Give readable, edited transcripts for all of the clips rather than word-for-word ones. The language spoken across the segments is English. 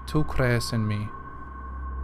Tu crees en mí.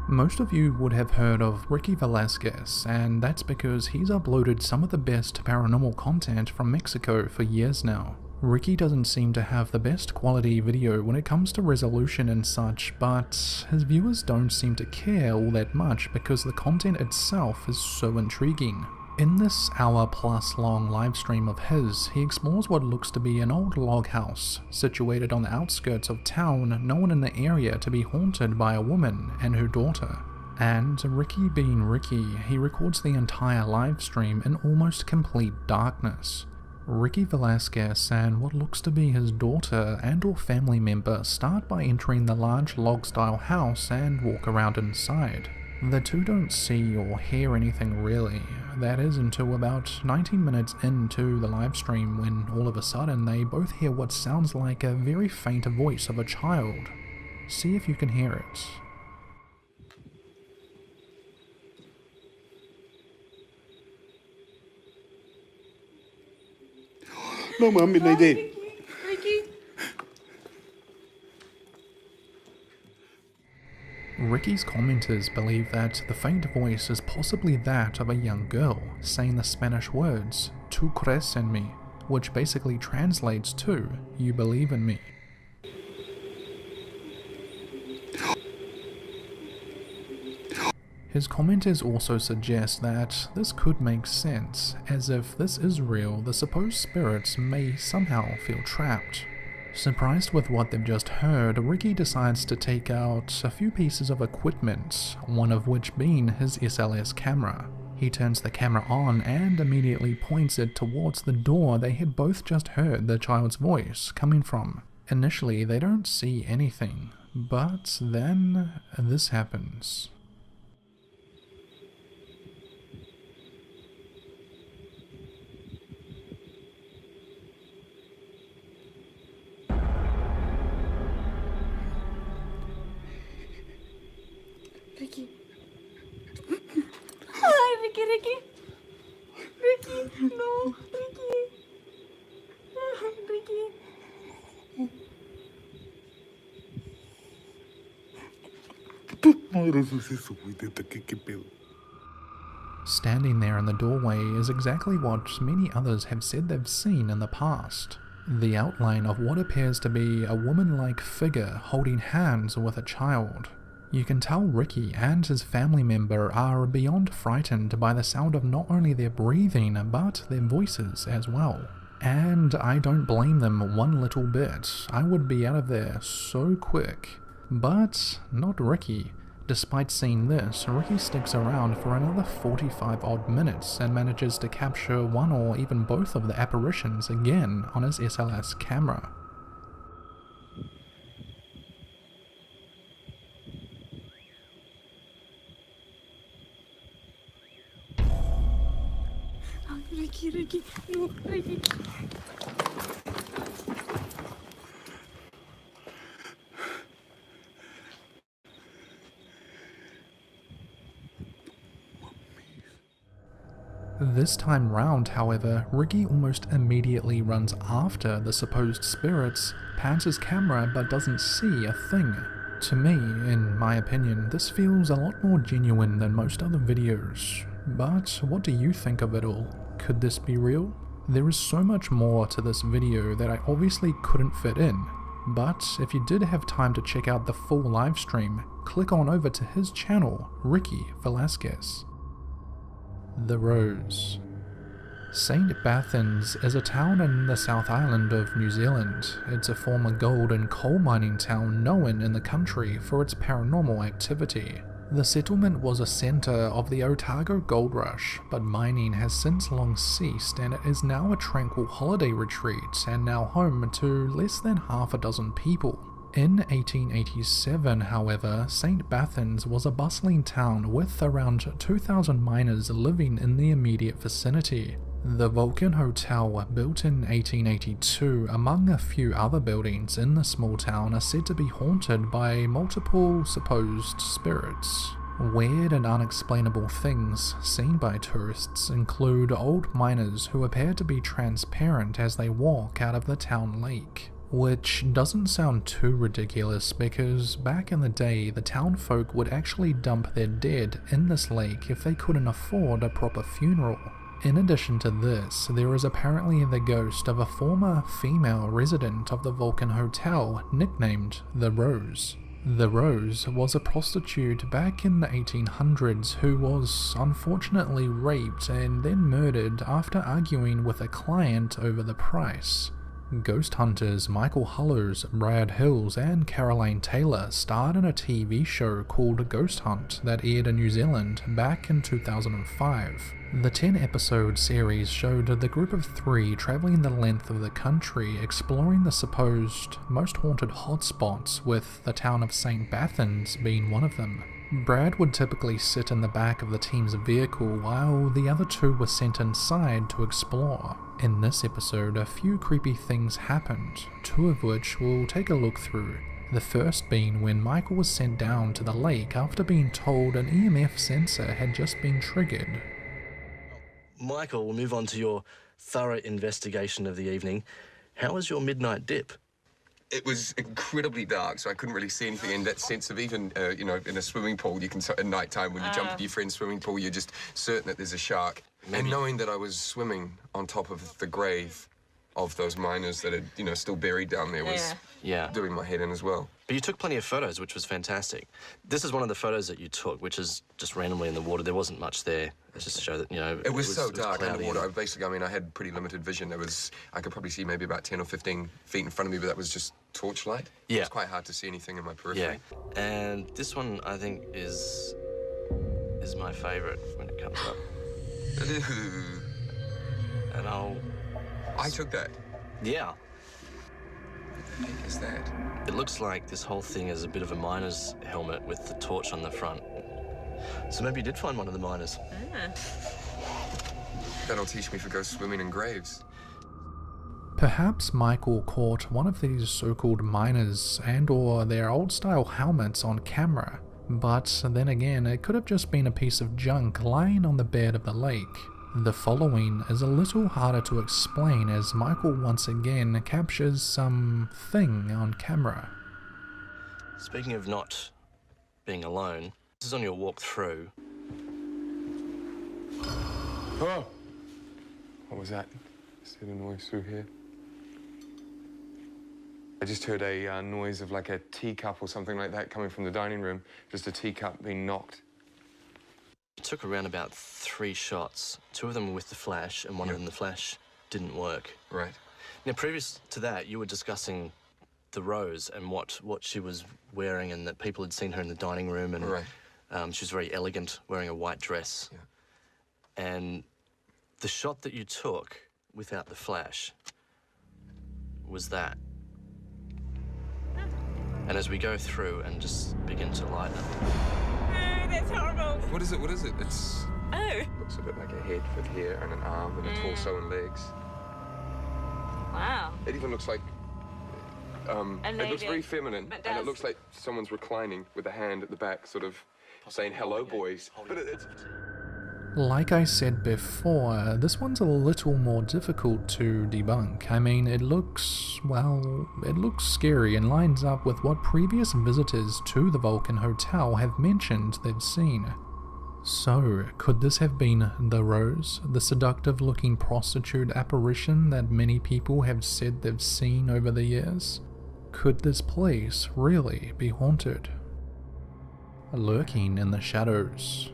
Most of you would have heard of Ricky Velasquez, and that's because he's uploaded some of the best paranormal content from Mexico for years now. Ricky doesn't seem to have the best quality video when it comes to resolution and such, but his viewers don't seem to care all that much because the content itself is so intriguing. In this hour-plus long livestream of his, he explores what looks to be an old log house, situated on the outskirts of town, known in the area to be haunted by a woman and her daughter. And Ricky being Ricky, he records the entire livestream in almost complete darkness. Ricky Velasquez and what looks to be his daughter and or family member start by entering the large log-style house and walk around inside. The two don't see or hear anything really. That is until about 19 minutes into the live stream when all of a sudden they both hear what sounds like a very faint voice of a child. See if you can hear it. No mami, no idea. Ricky's commenters believe that the faint voice is possibly that of a young girl saying the Spanish words, "Tu crees en mí," which basically translates to, "You believe in me." His commenters also suggest that this could make sense, as if this is real, the supposed spirits may somehow feel trapped. Surprised with what they've just heard, Ricky decides to take out a few pieces of equipment, one of which being his SLS camera. He turns the camera on and immediately points it towards the door they had both just heard the child's voice coming from. Initially, they don't see anything, but then this happens. Ricky. Ay, Ricky. Ricky, no, Ricky. Ricky. Tu madre, eso es eso, güey, neta, ¿qué pedo? Standing there in the doorway is exactly what many others have said they've seen in the past. The outline of what appears to be a woman-like figure holding hands with a child. You can tell Ricky and his family member are beyond frightened by the sound of not only their breathing, but their voices as well. And I don't blame them one little bit. I would be out of there so quick. But not Ricky. Despite seeing this, Ricky sticks around for another 45 odd minutes and manages to capture one or even both of the apparitions again on his SLS camera. Ricky, no, Ricky. This time round, however, Ricky almost immediately runs after the supposed spirits, pans his camera but doesn't see a thing. To me, in my opinion, this feels a lot more genuine than most other videos. But what do you think of it all? Could this be real? There is so much more to this video that I obviously couldn't fit in, but if you did have time to check out the full live stream, click on over to his channel, Ricky Velasquez. The Rose. St. Bathans is a town in the South Island of New Zealand. It's a former gold and coal mining town known in the country for its paranormal activity. The settlement was a centre of the Otago gold rush, but mining has since long ceased and it is now a tranquil holiday retreat and now home to less than half a dozen people. In 1887, however, St. Bathans was a bustling town with around 2,000 miners living in the immediate vicinity. The Vulcan Hotel, built in 1882, among a few other buildings in the small town, are said to be haunted by multiple supposed spirits. Weird and unexplainable things seen by tourists include old miners who appear to be transparent as they walk out of the town lake. Which doesn't sound too ridiculous because back in the day the town folk would actually dump their dead in this lake if they couldn't afford a proper funeral. In addition to this, there is apparently the ghost of a former female resident of the Vulcan Hotel nicknamed the Rose. The Rose was a prostitute back in the 1800s who was unfortunately raped and then murdered after arguing with a client over the price. Ghost hunters Michael Hullows, Brad Hills and Caroline Taylor starred in a TV show called Ghost Hunt that aired in New Zealand back in 2005. The 10-episode series showed the group of 3 travelling the length of the country exploring the supposed most haunted hotspots, with the town of St. Bathans being one of them. Brad would typically sit in the back of the team's vehicle while the other 2 were sent inside to explore. In this episode, a few creepy things happened, 2 of which we'll take a look through. The first being when Michael was sent down to the lake after being told an EMF sensor had just been triggered. Michael, we'll move on to your thorough investigation of the evening. How was your midnight dip? It was incredibly dark, so I couldn't really see anything in that sense of even, you know, in a swimming pool, you can, at night time when you jump into your friend's swimming pool, you're just certain that there's a shark. Maybe. And knowing that I was swimming on top of the grave of those miners that had, you know, still buried down there was doing my head in as well. But you took plenty of photos, which was fantastic. This is one of the photos that you took, which is just randomly in the water. There wasn't much there. It's just to show that, you know, it was so dark cloudy underwater. I mean, I had pretty limited vision. I could probably see maybe about 10 or 15 feet in front of me, but that was just torchlight. Yeah. It was quite hard to see anything in my periphery. Yeah. And this one, I think, is my favourite when it comes up. And I took that. Yeah. What the heck is that? It looks like this whole thing is a bit of a miner's helmet with the torch on the front. So maybe you did find one of the miners. That'll teach me to go swimming in graves. Perhaps Michael caught one of these so-called miners and or their old-style helmets on camera, but then again it could have just been a piece of junk lying on the bed of the lake. The following is a little harder to explain as Michael once again captures something on camera. Speaking of not being alone, this is on your walk through. Oh! What was that? Is there a noise through here? I just heard a noise of like a teacup or something like that coming from the dining room. Just a teacup being knocked. You took around about 3 shots. 2 of them were with the flash, and one of them, the flash, didn't work. Right. Now, previous to that, you were discussing the Rose and what she was wearing, and that people had seen her in the dining room, and she was very elegant, wearing a white dress. Yeah. And the shot that you took without the flash was that. And as we go through and just begin to light up. Oh, that's horrible. What is it? What is it? It's... Oh. Looks a bit like a head with hair and an arm and a torso and legs. Wow. It even looks like... it looks very feminine, and it looks like someone's reclining with a hand at the back, sort of saying, "Hello, boys." But it's... Like I said before, this one's a little more difficult to debunk. I mean, it looks scary and lines up with what previous visitors to the Vulcan Hotel have mentioned they've seen. So, could this have been the Rose, the seductive-looking prostitute apparition that many people have said they've seen over the years? Could this place really be haunted? Lurking in the shadows.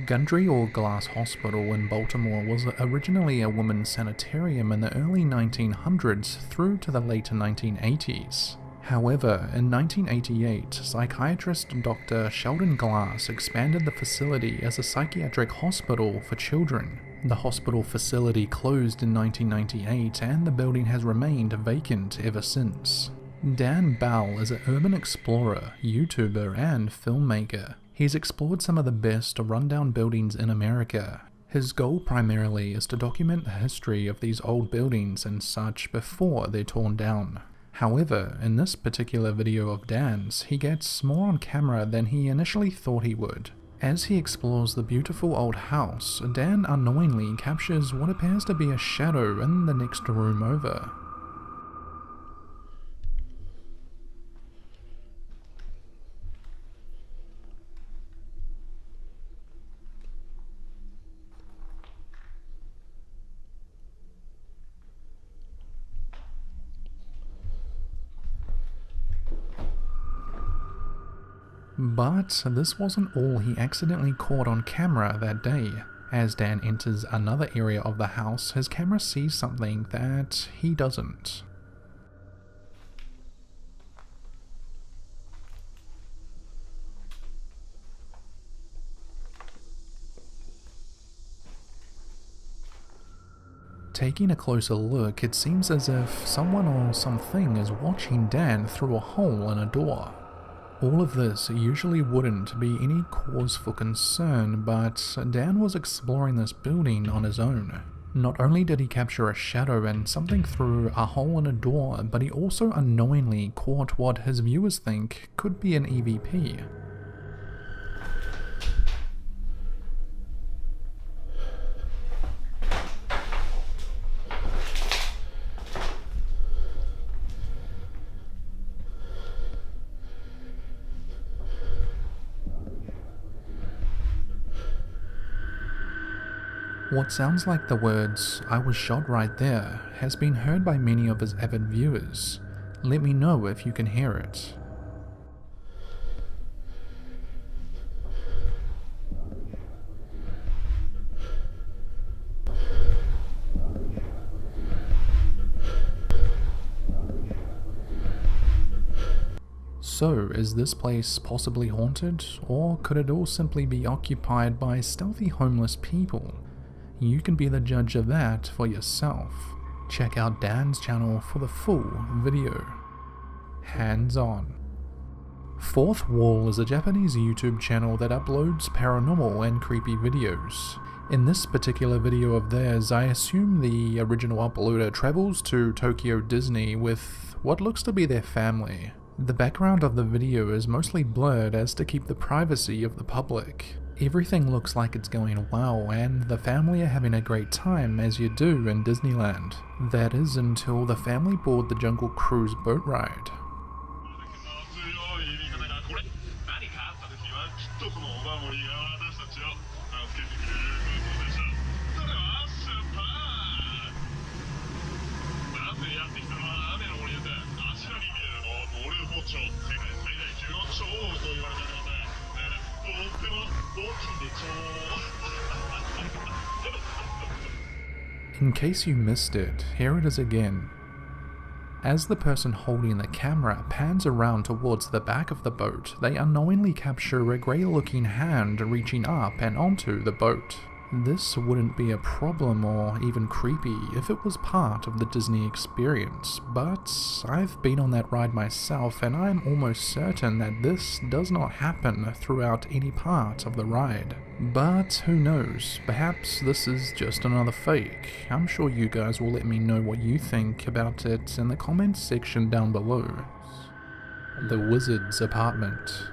Gundry or Glass Hospital in Baltimore was originally a women's sanitarium in the early 1900s through to the late 1980s. However, in 1988, psychiatrist Dr. Sheldon Glass expanded the facility as a psychiatric hospital for children. The hospital facility closed in 1998 and the building has remained vacant ever since. Dan Bell is an urban explorer, YouTuber, and filmmaker. He's explored some of the best rundown buildings in America. His goal primarily is to document the history of these old buildings and such before they're torn down. However, in this particular video of Dan's, he gets more on camera than he initially thought he would. As he explores the beautiful old house, Dan unknowingly captures what appears to be a shadow in the next room over. But this wasn't all he accidentally caught on camera that day. As Dan enters another area of the house, his camera sees something that he doesn't. Taking a closer look, it seems as if someone or something is watching Dan through a hole in a door. All of this usually wouldn't be any cause for concern, but Dan was exploring this building on his own. Not only did he capture a shadow and something through a hole in a door, but he also unknowingly caught what his viewers think could be an EVP. What sounds like the words, "I was shot right there," has been heard by many of his avid viewers. Let me know if you can hear it. So, is this place possibly haunted, or could it all simply be occupied by stealthy homeless people? You can be the judge of that for yourself. Check out Dan's channel for the full video. Hands on. Fourth Wall is a Japanese YouTube channel that uploads paranormal and creepy videos. In this particular video of theirs, I assume the original uploader travels to Tokyo Disney with what looks to be their family. The background of the video is mostly blurred as to keep the privacy of the public. Everything looks like it's going well, and the family are having a great time as you do in Disneyland. That is until the family board the Jungle Cruise boat ride. In case you missed it, here it is again. As the person holding the camera pans around towards the back of the boat, they unknowingly capture a grey-looking hand reaching up and onto the boat. This wouldn't be a problem or even creepy if it was part of the Disney experience, but I've been on that ride myself and I'm almost certain that this does not happen throughout any part of the ride. But who knows, perhaps this is just another fake. I'm sure you guys will let me know what you think about it in the comments section down below. The Wizard's Apartment.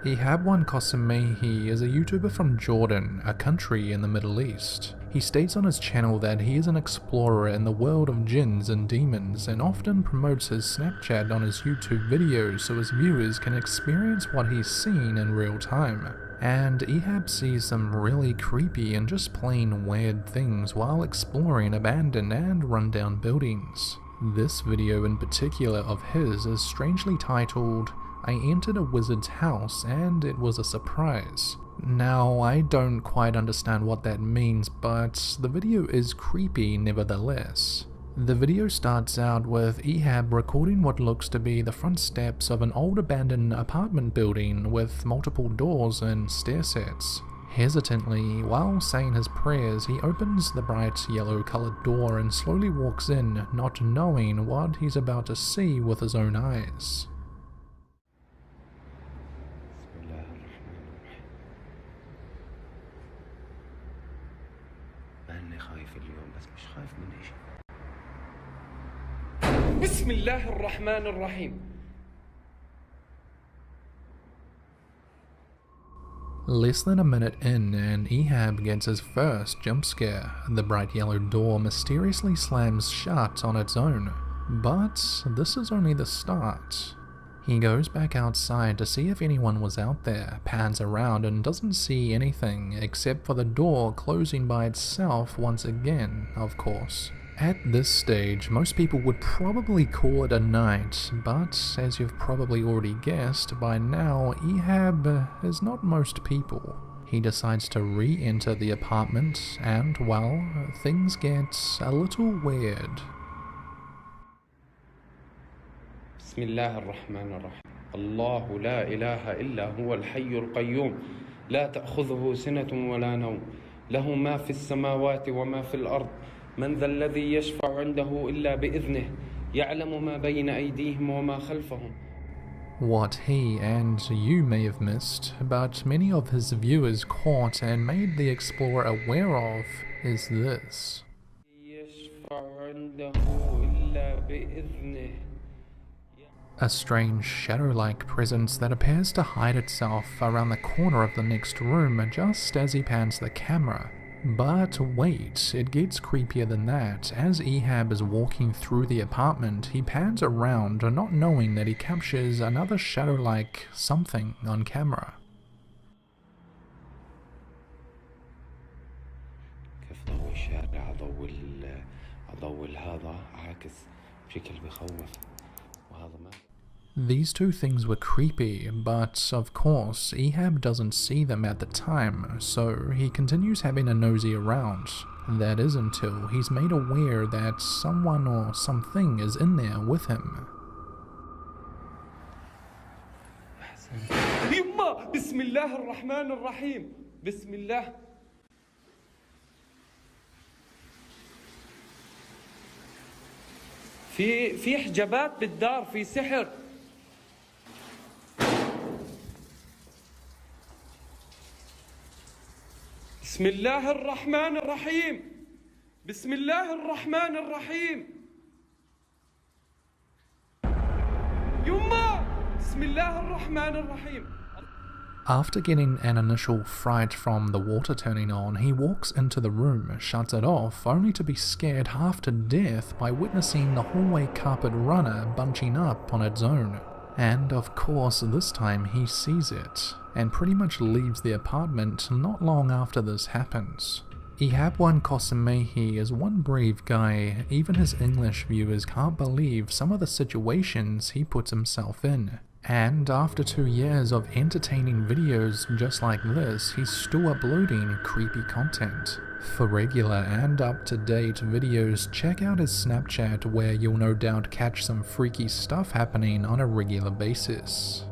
Ihab1 Qasimehi is a YouTuber from Jordan, a country in the Middle East. He states on his channel that he is an explorer in the world of jinns and demons and often promotes his Snapchat on his YouTube videos so his viewers can experience what he's seen in real time. And Ihab sees some really creepy and just plain weird things while exploring abandoned and rundown buildings. This video in particular of his is strangely titled, "I entered a wizard's house and it was a surprise." Now, I don't quite understand what that means, but the video is creepy nevertheless. The video starts out with Ihab recording what looks to be the front steps of an old abandoned apartment building with multiple doors and stair sets. Hesitantly, while saying his prayers, he opens the bright yellow colored door and slowly walks in, not knowing what he's about to see with his own eyes. بسم الله الرحمن الرحيم. Less than a minute in and Ihab gets his first jump scare. The bright yellow door mysteriously slams shut on its own. But this is only the start. He goes back outside to see if anyone was out there, pans around and doesn't see anything except for the door closing by itself once again, of course. At this stage, most people would probably call it a night, but as you've probably already guessed, by now Ehab is not most people. He decides to re-enter the apartment and, well, things get a little weird. بسم الله الرحمن الرحيم الله لا إله إلا هو الحي القيوم لا تأخذه سنة ولا نوم له ما في السماوات وما في الأرض من ذا الذي يشفع عنده إلا بإذنه يعلم ما بين أيديهم وما خلفهم. What he and you may have missed, but many of his viewers caught and made the explorer aware of, is this. يشفع عنده إلا بإذنه. A strange shadow-like presence that appears to hide itself around the corner of the next room just as he pans the camera. But wait, it gets creepier than that. As Ehab is walking through the apartment, he pans around, not knowing that he captures another shadow-like something on camera. كيف ضوء الشارع ضوء هذا عاكس بشكل بخوف وهذا ما. These two things were creepy, but of course, Ehab doesn't see them at the time, so he continues having a nosy around. That is until he's made aware that someone or something is in there with him. يما بسم الله الرحمن الرحيم بسم الله. في حجابات بالدار في سحر. بسم الله الرحمن الرحيم بسم الله الرحمن الرحيم يما بسم الله الرحمن الرحيم. After getting an initial fright from the water turning on, he walks into the room, shuts it off, only to be scared half to death by witnessing the hallway carpet runner bunching up on its own. And of course, this time he sees it, and pretty much leaves the apartment not long after this happens. Ehab Kosemehi is one brave guy. Even his English viewers can't believe some of the situations he puts himself in. And after 2 years of entertaining videos just like this, he's still uploading creepy content. For regular and up-to-date videos, check out his Snapchat where you'll no doubt catch some freaky stuff happening on a regular basis.